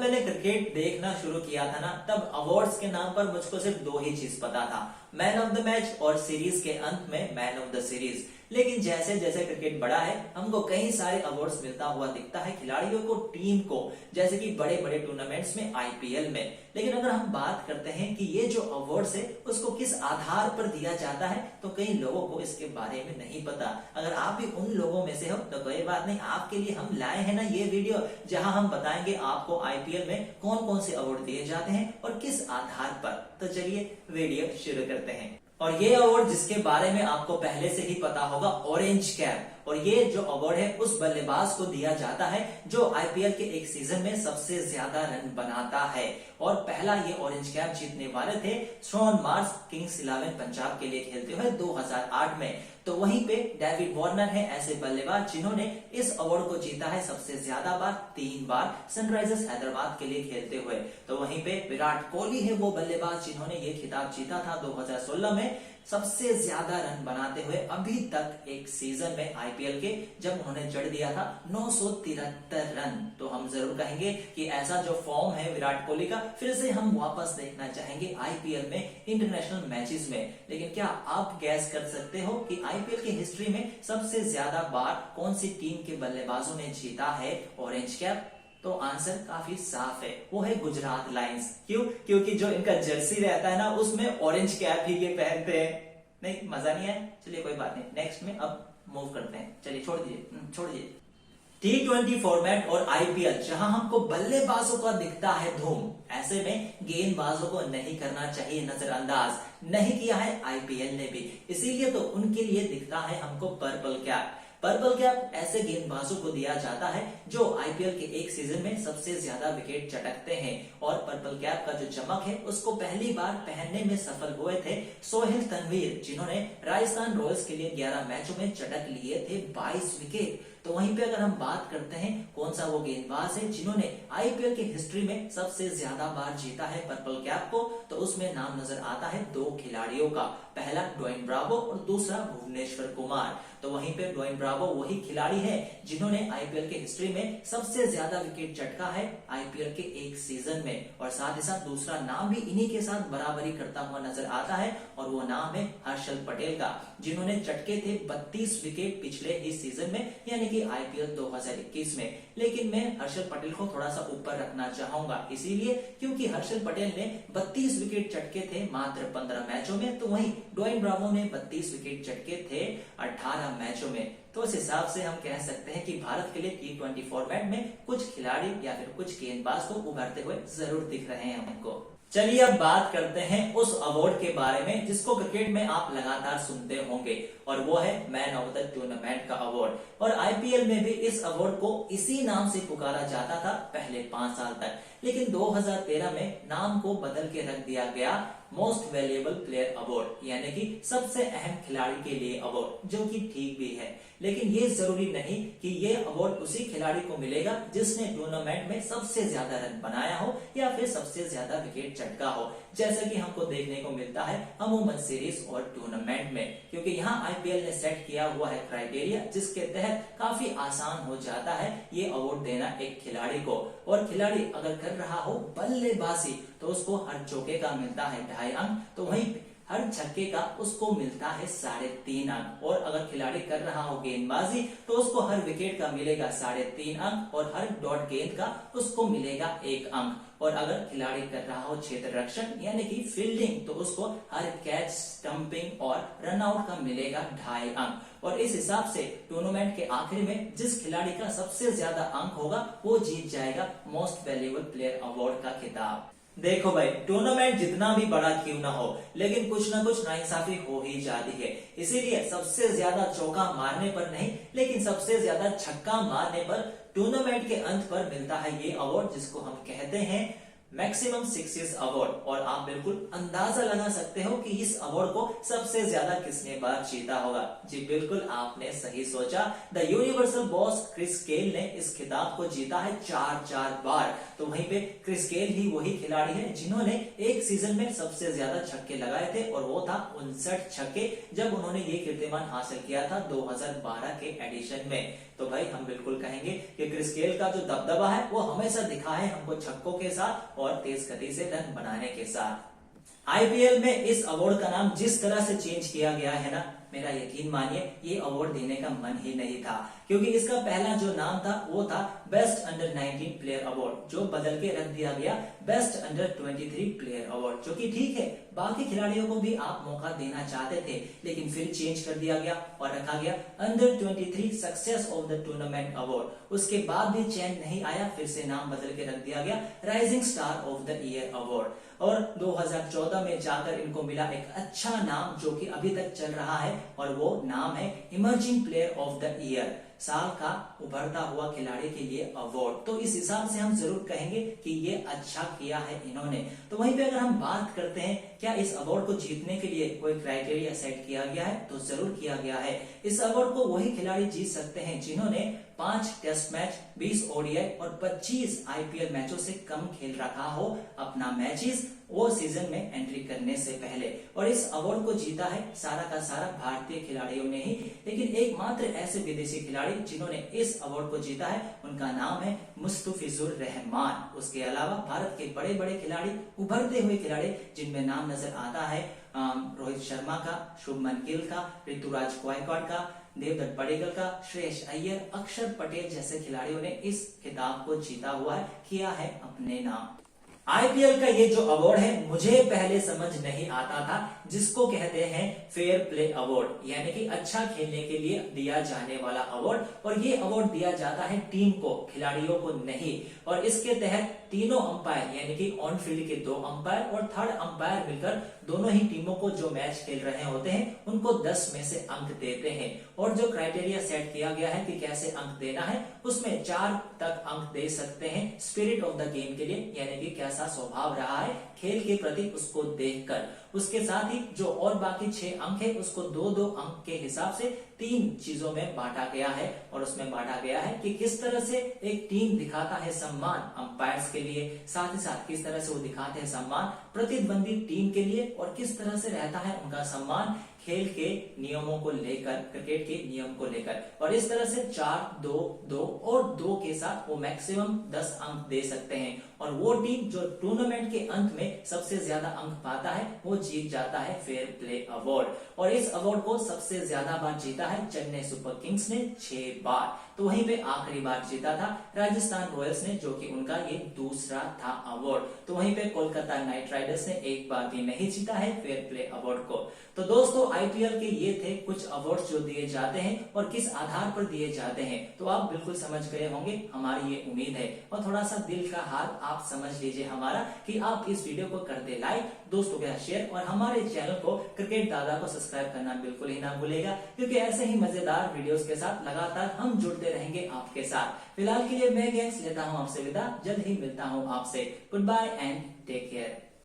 मैंने क्रिकेट देखना शुरू किया था ना, तब अवार्ड्स के नाम पर मुझको सिर्फ दो ही चीज पता था, मैन ऑफ द मैच और सीरीज के अंत में मैन ऑफ द सीरीज। लेकिन जैसे जैसे क्रिकेट बढ़ा है, हमको कई सारे अवार्ड्स मिलता हुआ दिखता है खिलाड़ियों को, टीम को, जैसे कि बड़े बड़े टूर्नामेंट्स में, आईपीएल में। लेकिन अगर हम बात करते हैं कि ये जो अवार्ड्स है उसको किस आधार पर दिया जाता है, तो कई लोगों को इसके बारे में नहीं पता। अगर आप भी उन लोगों में से हो तो कोई बात नहीं, आपके लिए हम लाए हैं ना ये वीडियो, जहां हम बताएंगे आपको आईपीएल में कौन कौन से अवार्ड दिए जाते हैं और किस आधार पर। तो चलिए वीडियो शुरू करते हैं। और ये अवार्ड जिसके बारे में आपको पहले से ही पता होगा, ऑरेंज कैप। और ये जो अवार्ड है उस बल्लेबाज को दिया जाता है जो आईपीएल के एक सीजन में सबसे ज्यादा रन बनाता है। और पहला ये ऑरेंज कैप जीतने वाले थे शॉन मार्श, किंग्स 11 पंजाब के लिए खेलते हुए 2008 में। तो वहीं पे डेविड वार्नर है ऐसे बल्लेबाज जिन्होंने इस अवार्ड को जीता है सबसे ज्यादा बार, 3 बार, सनराइजर्स हैदराबाद के लिए खेलते हुए। तो वहीं पे विराट कोहली है वो बल्लेबाज जिन्होंने ये खिताब जीता था 2016 में, सबसे ज्यादा रन बनाते हुए अभी तक एक सीजन में आईपीएल के, जब उन्होंने जड़ दिया था 973 रन। तो हम जरूर कहेंगे कि ऐसा जो फॉर्म है विराट कोहली का, फिर से हम वापस देखना चाहेंगे आईपीएल में, इंटरनेशनल मैचेस में। लेकिन क्या आप गैस कर सकते हो कि आईपीएल की हिस्ट्री में सबसे ज्यादा बार कौन सी टीम के बल्लेबाजों ने जीता है ऑरेंज कैप? तो आंसर काफी साफ है, वो है गुजरात लायंस। क्यों? क्योंकि जो इनका जर्सी रहता है ना, उसमें ऑरेंज कैप ही ये पहनते हैं। नहीं, मजा नहीं आया? चलिए कोई बात नहीं, नेक्स्ट में अब मूव करते हैं। चलिए छोड़ दीजिए। T20 फॉर्मेट और आईपीएल, जहां हमको बल्लेबाजों का दिखता है धूम, ऐसे में गेंदबाजों को नहीं करना चाहिए नजरअंदाज। नहीं किया है आईपीएल ने भी, इसीलिए तो उनके लिए दिखता है हमको पर्पल कैप। पर्पल कैप ऐसे गेंदबाजों को दिया जाता है जो आईपीएल के एक सीजन में सबसे ज्यादा विकेट चटकते हैं। और पर्पल कैप का जो चमक है उसको पहली बार पहनने में सफल हुए थे सोहेल तनवीर, जिन्होंने राजस्थान रॉयल्स के लिए 11 मैचों में चटक लिए थे 22 विकेट। तो वहीं पे अगर हम बात करते हैं कौन सा वो गेंदबाज है जिन्होंने आईपीएल की हिस्ट्री में सबसे ज्यादा बार जीता है पर्पल कैप को, तो उसमें नाम नजर आता है 2 खिलाड़ियों का, पहला ड्वेन ब्रावो और दूसरा भुवनेश्वर कुमार। तो वहीं पे ड्वेन ब्रावो वही खिलाड़ी है जिन्होंने आईपीएल के हिस्ट्री में सबसे ज्यादा विकेट चटका है आईपीएल के एक सीजन में। और साथ ही साथ दूसरा नाम भी इन्हीं के साथ बराबरी करता हुआ नजर आता है, और वो नाम है हर्षल पटेल का, जिन्होंने चटके थे 32 विकेट पिछले ही सीजन में, यानी कि आईपीएल 2021 में। लेकिन मैं हर्षल पटेल को थोड़ा सा ऊपर रखना चाहूंगा, इसीलिए क्योंकि हर्षल पटेल ने 32 विकेट चटके थे मात्र 15 मैचों में, तो वहीं ड्वेन ब्रावो ने 32 विकेट चटके थे 18 मैचों में। तो इस हिसाब से हम कह सकते हैं कि भारत के लिए T20 फॉर्मेट में कुछ खिलाड़ी या फिर कुछ गेंदबाज को उभरते हुए जरूर दिख रहे हैं हमको। चलिए अब बात करते हैं उस अवार्ड के बारे में जिसको क्रिकेट में आप लगातार सुनते होंगे, और वो है मैन ऑफ द टूर्नामेंट का अवार्ड। और आईपीएल में भी इस अवार्ड को इसी नाम से पुकारा जाता था पहले 5 साल तक, लेकिन 2013 में नाम को बदल के रख दिया गया मोस्ट वैल्यूएबल प्लेयर अवार्ड, यानी कि सबसे अहम खिलाड़ी के लिए अवार्ड, जो कि ठीक भी है। लेकिन ये जरूरी नहीं कि ये अवार्ड उसी खिलाड़ी को मिलेगा जिसने टूर्नामेंट में सबसे ज्यादा रन बनाया हो या फिर सबसे ज्यादा विकेट चटका हो, जैसा कि हमको देखने को मिलता है अमूमन सीरीज और टूर्नामेंट में। क्योंकि यहाँ आईपीएल ने सेट किया हुआ है क्राइटेरिया, जिसके तहत काफी आसान हो जाता है ये अवार्ड देना एक खिलाड़ी को। और खिलाड़ी अगर कर रहा हो बल्लेबाजी तो उसको हर चौके का मिलता है 2.5 अंक, तो वहीं हर छक्के का उसको मिलता है 3.5 अंक। और अगर खिलाड़ी कर रहा हो गेंदबाजी तो उसको हर विकेट का मिलेगा 3.5 अंक, और हर डॉट गेंद का उसको मिलेगा 1 अंक। और अगर खिलाड़ी कर रहा हो क्षेत्र रक्षण यानी कि फील्डिंग, तो उसको हर कैच, स्टंपिंग और रनआउट का मिलेगा 2.5 अंक। और इस हिसाब से टूर्नामेंट के आखिर में जिस खिलाड़ी का सबसे ज्यादा अंक होगा वो जीत जाएगा मोस्ट वैल्यूएबल प्लेयर अवार्ड का खिताब। देखो भाई, टूर्नामेंट जितना भी बड़ा क्यों ना हो, लेकिन कुछ ना कुछ नाइंसाफी हो ही जाती है। इसीलिए सबसे ज्यादा चौका मारने पर नहीं, लेकिन सबसे ज्यादा छक्का मारने पर टूर्नामेंट के अंत पर मिलता है ये अवार्ड, जिसको हम कहते हैं मैक्सिमम सिक्सेस अवार्ड। और आप बिल्कुल अंदाजा लगा सकते हो कि इस अवार्ड को सबसे ज्यादा किसने बार जीता होगा। जी बिल्कुल आपने सही सोचा, the universal boss Chris Gayle ने इस खिताब को जीता है 4 बार। तो वहीं पे क्रिस गेल ही वही खिलाड़ी है जिन्होंने एक सीजन में सबसे ज्यादा छक्के लगाए थे, और वो था 59 छक्के, जब उन्होंने ये कीर्तिमान हासिल किया था 2012 के एडिशन में। तो भाई हम बिल्कुल कहेंगे कि क्रिस गेल का जो दबदबा है वो हमेशा दिखा है हमको छक्कों के साथ और तेज गति से रन बनाने के साथ। आईपीएल में इस अवार्ड का नाम जिस तरह से चेंज किया गया है ना, मेरा यकीन मानिए ये अवार्ड देने का मन ही नहीं था, क्योंकि इसका पहला जो नाम था वो था बेस्ट अंडर 19 प्लेयर अवार्ड, जो बदल के रख दिया गया बेस्ट अंडर 23 प्लेयर अवार्ड। जो कि ठीक है, बाकी खिलाड़ियों को भी आप मौका देना चाहते थे, लेकिन फिर चेंज कर दिया गया और रखा गया under 23 success of the tournament award. उसके बाद भी चैन नहीं आया, फिर से नाम बदल के रख दिया गया rising star of the year award. और 2014 में जाकर इनको मिला एक अच्छा नाम जो कि अभी तक चल रहा है, और वो नाम है emerging player of the year, साल का उभरता हुआ खिलाड़ी के लिए अवार्ड। तो इस हिसाब से हम जरूर कहेंगे कि ये अच्छा किया है इन्होंने। तो वहीं पे अगर हम बात करते हैं क्या इस अवार्ड को जीतने के लिए कोई क्राइटेरिया सेट किया गया है, तो जरूर किया गया है। इस अवार्ड को वही खिलाड़ी जीत सकते हैं जिन्होंने 5 टेस्ट मैच, 20 ओडीआई और 25 आईपीएल मैचों से कम खेल रखा हो अपना मैचेस वो सीजन में एंट्री करने से पहले। और इस अवार्ड को जीता है सारा का सारा भारतीय खिलाड़ियों ने ही, लेकिन एकमात्र ऐसे विदेशी खिलाड़ी जिन्होंने इस अवार्ड को जीता है उनका नाम है मुस्तफिजुर रहमान। उसके अलावा भारत के बड़े बड़े खिलाड़ी, उभरते हुए खिलाड़ी जिनमें नाम नजर आता है रोहित शर्मा का, शुभमन गिल का, ऋतुराज गायकवाड़ का, देवदत्त पडिक्कल का, श्रेयस अय्यर, अक्षर पटेल जैसे खिलाड़ियों ने इस खिताब को जीता हुआ है, किया है अपने नाम। आईपीएल का ये जो अवार्ड है मुझे पहले समझ नहीं आता था, जिसको कहते हैं फेयर प्ले अवार्ड, यानी कि अच्छा खेलने के लिए दिया जाने वाला अवार्ड। और ये अवार्ड दिया जाता है टीम को, खिलाड़ियों को नहीं। और इसके तहत तीनों अंपायर यानी कि ऑन फील्ड के 2 अंपायर और थर्ड अंपायर मिलकर दोनों ही टीमों को जो मैच खेल रहे होते हैं उनको 10 में से अंक देते हैं। और जो क्राइटेरिया सेट किया गया है कि कैसे अंक देना है, उसमें 4 तक अंक दे सकते हैं स्पिरिट ऑफ द गेम के लिए, यानी कि कैसा स्वभाव रहा है खेल के प्रति उसको देखकर। उसके साथ ही जो और बाकी 6 अंक है उसको 2-2 अंक के हिसाब से 3 चीजों में बांटा गया है। और उसमें बांटा गया है कि किस तरह से एक टीम दिखाता है सम्मान अंपायर्स के लिए, साथ ही साथ किस तरह से वो दिखाते हैं सम्मान प्रतिद्वंदी टीम के लिए, और किस तरह से रहता है उनका सम्मान खेल के नियमों को लेकर, क्रिकेट के नियम को लेकर। और इस तरह से 4-2-2 और 2 के साथ वो मैक्सिमम 10 अंक दे सकते हैं। और वो टीम जो टूर्नामेंट के अंत में सबसे ज्यादा अंक पाता है वो जीत जाता है फेयर प्ले अवार्ड। और इस अवार्ड को सबसे ज्यादा बार जीता है चेन्नई सुपर किंग्स ने 6 बार। तो वहीं पे आखिरी बार जीता था राजस्थान रॉयल्स ने, जो कि उनका ये दूसरा था अवार्ड। तो वहीं पे कोलकाता नाइट राइडर्स ने एक बार भी नहीं जीता है फेयर प्ले अवार्ड को। तो दोस्तों आईपीएल के ये थे कुछ अवार्ड जो दिए जाते हैं और किस आधार पर दिए जाते हैं। तो आप बिल्कुल समझ गए होंगे, हमारी ये उम्मीद है। और थोड़ा सा दिल का हाल आप समझ लीजिए हमारा कि आप इस वीडियो को कर दे लाइक, दोस्तों के साथ शेयर, और हमारे चैनल को क्रिकेट दादा को सब्सक्राइब करना बिल्कुल ही ना भूलेगा, क्योंकि ऐसे ही मजेदार वीडियोस के साथ लगातार हम जुड़ते रहेंगे आपके साथ। फिलहाल के लिए मैं गैंग्स लेता हूँ आपसे विदा, जल्द ही मिलता हूँ आपसे। Good bye and take care.